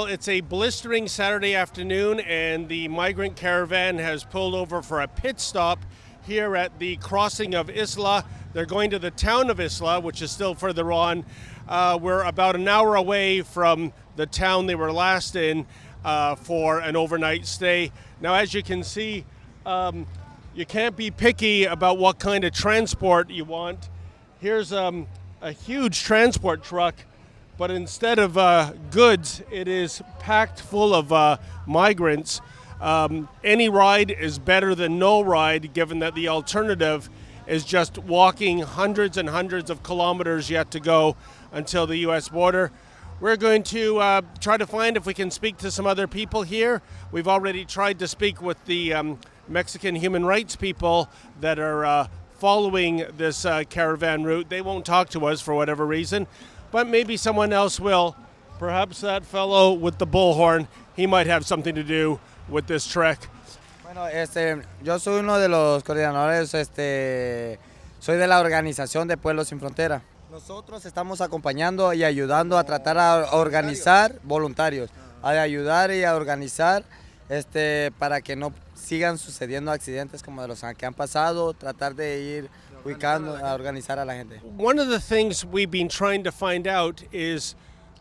Well, it's a blistering Saturday afternoon, and the Migrant Caravan has pulled over for a pit stop here at the crossing of Isla. They're going to the town of Isla, which is still further on. We're about an hour away from the town they were last in for an overnight stay. Now, as you can see, you can't be picky about what kind of transport you want. Here's a huge transport truck, but instead of goods, it is packed full of migrants. Any ride is better than no ride, given that the alternative is just walking hundreds and hundreds of kilometers yet to go until the U.S. border. We're going to try to find if we can speak to some other people here. We've already tried to speak with the Mexican human rights people that are following this caravan route. They won't talk to us for whatever reason, but maybe someone else will. Perhaps that fellow with the bullhorn, he might have something to do with this trek. Bueno, yo soy uno de los coordinadores, soy de la organización de Pueblos Sin Frontera. Nosotros estamos acompañando y ayudando a tratar a organizar voluntarios, a ayudar y a organizar para que no sigan sucediendo accidentes como de los que han pasado, tratar de ir ubicando, a organizar a la gente. One of the things we've been trying to find out is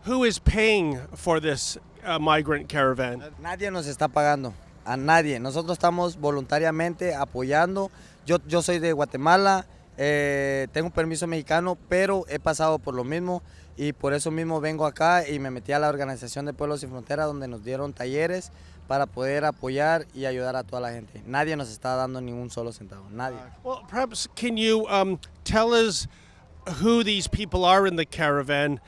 who is paying for this migrant caravan. Nadie nos está pagando, a nadie. Nosotros estamos voluntariamente apoyando. Yo soy de Guatemala, tengo un permiso mexicano, pero he pasado por lo mismo y por eso mismo vengo acá y me metí a la organización de Pueblos Sin Frontera, donde nos dieron talleres para poder apoyar y ayudar a toda la gente. Nadie nos está dando ningún solo centavo, nadie. Well, perhaps can you tell us who these people are in the caravan?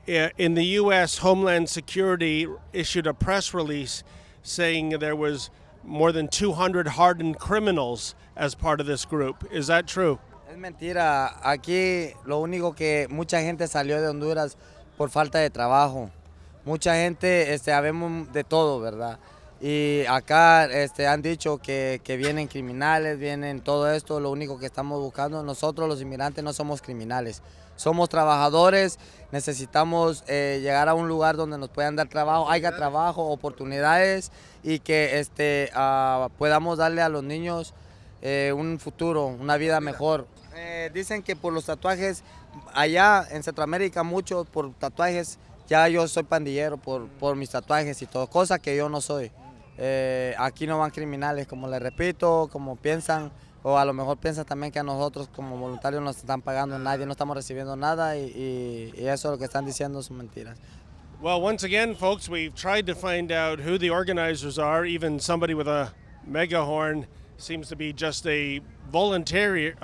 In the U.S., Homeland Security issued a press release saying there was more than 200 hardened criminals as part of this group. Is that true? Es mentira. Aquí lo único que mucha gente salió de Honduras por falta de trabajo. Mucha gente, sabemos de todo, ¿verdad? Y acá han dicho que vienen criminales, vienen todo esto. Lo único que estamos buscando, nosotros los inmigrantes no somos criminales. Somos trabajadores, necesitamos llegar a un lugar donde nos puedan dar trabajo, haya trabajo, oportunidades y que podamos darle a los niños un futuro, una vida mejor. Dicen que por los tatuajes, allá en Centroamérica muchos por tatuajes, ya yo soy pandillero por mis tatuajes y todo, cosa que yo no soy. Aquí no van criminales, como les repito, como piensan. O a lo mejor piensan también que a nosotros como voluntarios nos están pagando, nadie, no estamos recibiendo nada y eso lo que están diciendo son mentiras. Well, once again, folks, we've tried to find out who the organizers are. Even somebody with a megahorn seems to be just a volunteer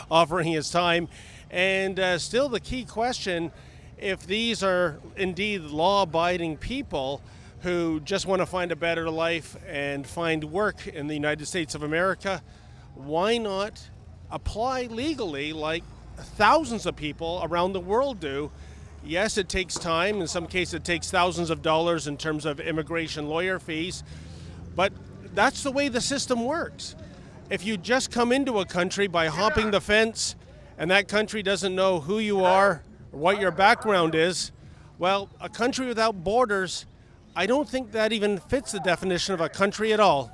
offering his time. And still the key question, if these are indeed law-abiding people who just want to find a better life and find work in the United States of America, why not apply legally like thousands of people around the world do? Yes, it takes time. In some cases, it takes thousands of dollars in terms of immigration lawyer fees. But that's the way the system works. If you just come into a country by hopping the fence and that country doesn't know who you are or what your background is, well, a country without borders, I don't think that even fits the definition of a country at all.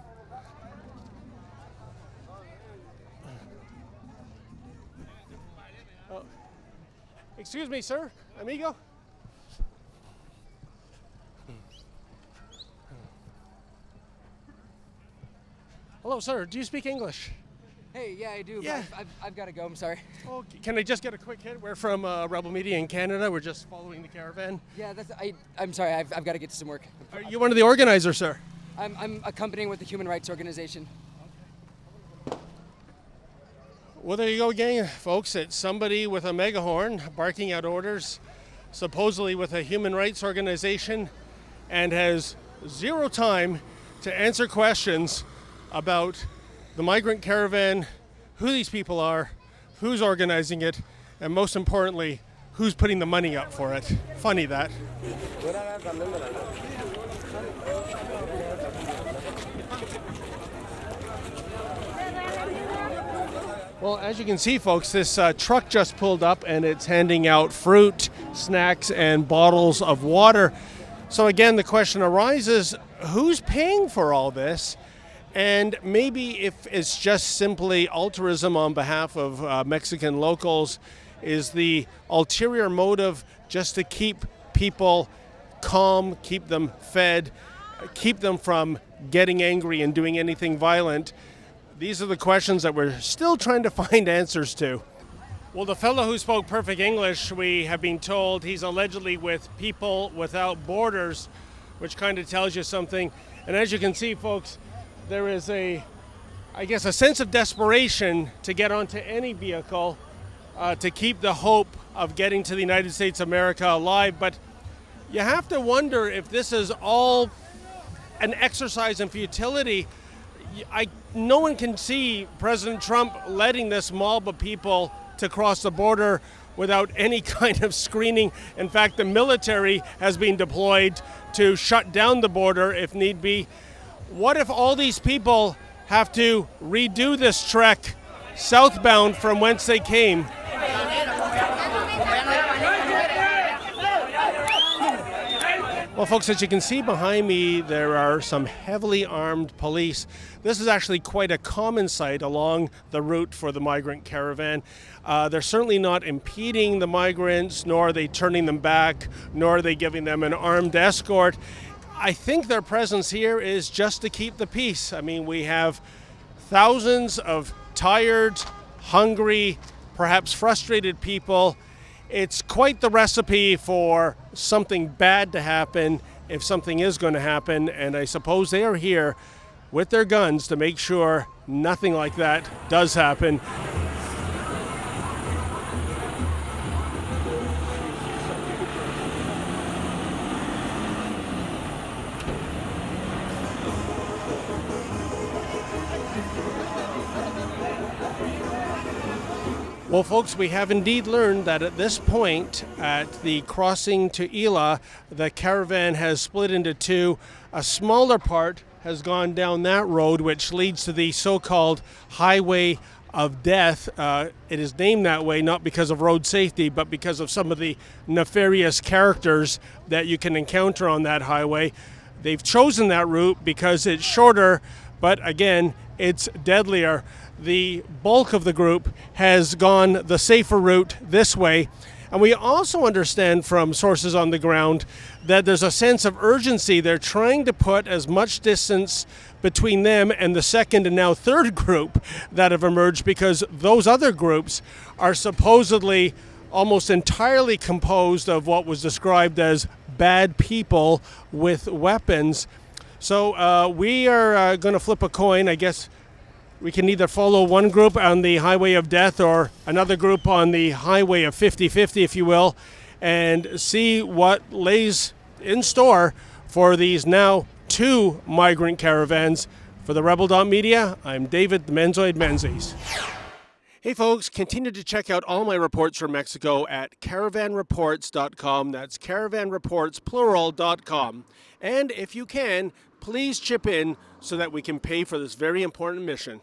Excuse me, sir, amigo. Hello, sir. Do you speak English? Hey, yeah, I do. Yeah. But I've got to go. I'm sorry. Oh, can I just get a quick hit? We're from Rebel Media in Canada. We're just following the caravan. Yeah, I'm sorry. I've got to get to some work. Are you one of the organizers, sir? I'm accompanying with the human rights organization. Well, there you go again, folks. It's somebody with a megahorn barking out orders, supposedly with a human rights organization, and has zero time to answer questions about the migrant caravan, who these people are, who's organizing it, and most importantly, who's putting the money up for it. Funny that. Well, as you can see, folks, this truck just pulled up and it's handing out fruit, snacks, and bottles of water. So again, the question arises, who's paying for all this? And maybe if it's just simply altruism on behalf of Mexican locals, is the ulterior motive just to keep people calm, keep them fed, keep them from getting angry and doing anything violent? These are the questions that we're still trying to find answers to. Well, the fellow who spoke perfect English, we have been told he's allegedly with People Without Borders, which kind of tells you something. And as you can see, folks, there is a sense of desperation to get onto any vehicle to keep the hope of getting to the United States of America alive. But you have to wonder if this is all an exercise in futility. No one can see President Trump letting this mob of people to cross the border without any kind of screening. In fact, the military has been deployed to shut down the border if need be. What if all these people have to redo this trek southbound from whence they came? Well, folks, as you can see behind me, there are some heavily armed police. This is actually quite a common sight along the route for the migrant caravan. They're certainly not impeding the migrants, nor are they turning them back, nor are they giving them an armed escort. I think their presence here is just to keep the peace. I mean, we have thousands of tired, hungry, perhaps frustrated people. It's quite the recipe for something bad to happen if something is going to happen, and I suppose they are here with their guns to make sure nothing like that does happen. Well, folks, we have indeed learned that at this point, at the crossing to Isla, the caravan has split into two. A smaller part has gone down that road, which leads to the so-called Highway of Death. It is named that way not because of road safety, but because of some of the nefarious characters that you can encounter on that highway. They've chosen that route because it's shorter, but again, it's deadlier. The bulk of the group has gone the safer route this way. And we also understand from sources on the ground that there's a sense of urgency. They're trying to put as much distance between them and the second and now third group that have emerged, because those other groups are supposedly almost entirely composed of what was described as bad people with weapons. So we are going to flip a coin. I guess we can either follow one group on the Highway of Death or another group on the Highway of 50-50, if you will, and see what lays in store for these now two migrant caravans. For the Rebel.media, I'm David the Menzoid Menzies. Hey folks, continue to check out all my reports from Mexico at caravanreports.com. That's caravanreports.com. And if you can, please chip in so that we can pay for this very important mission.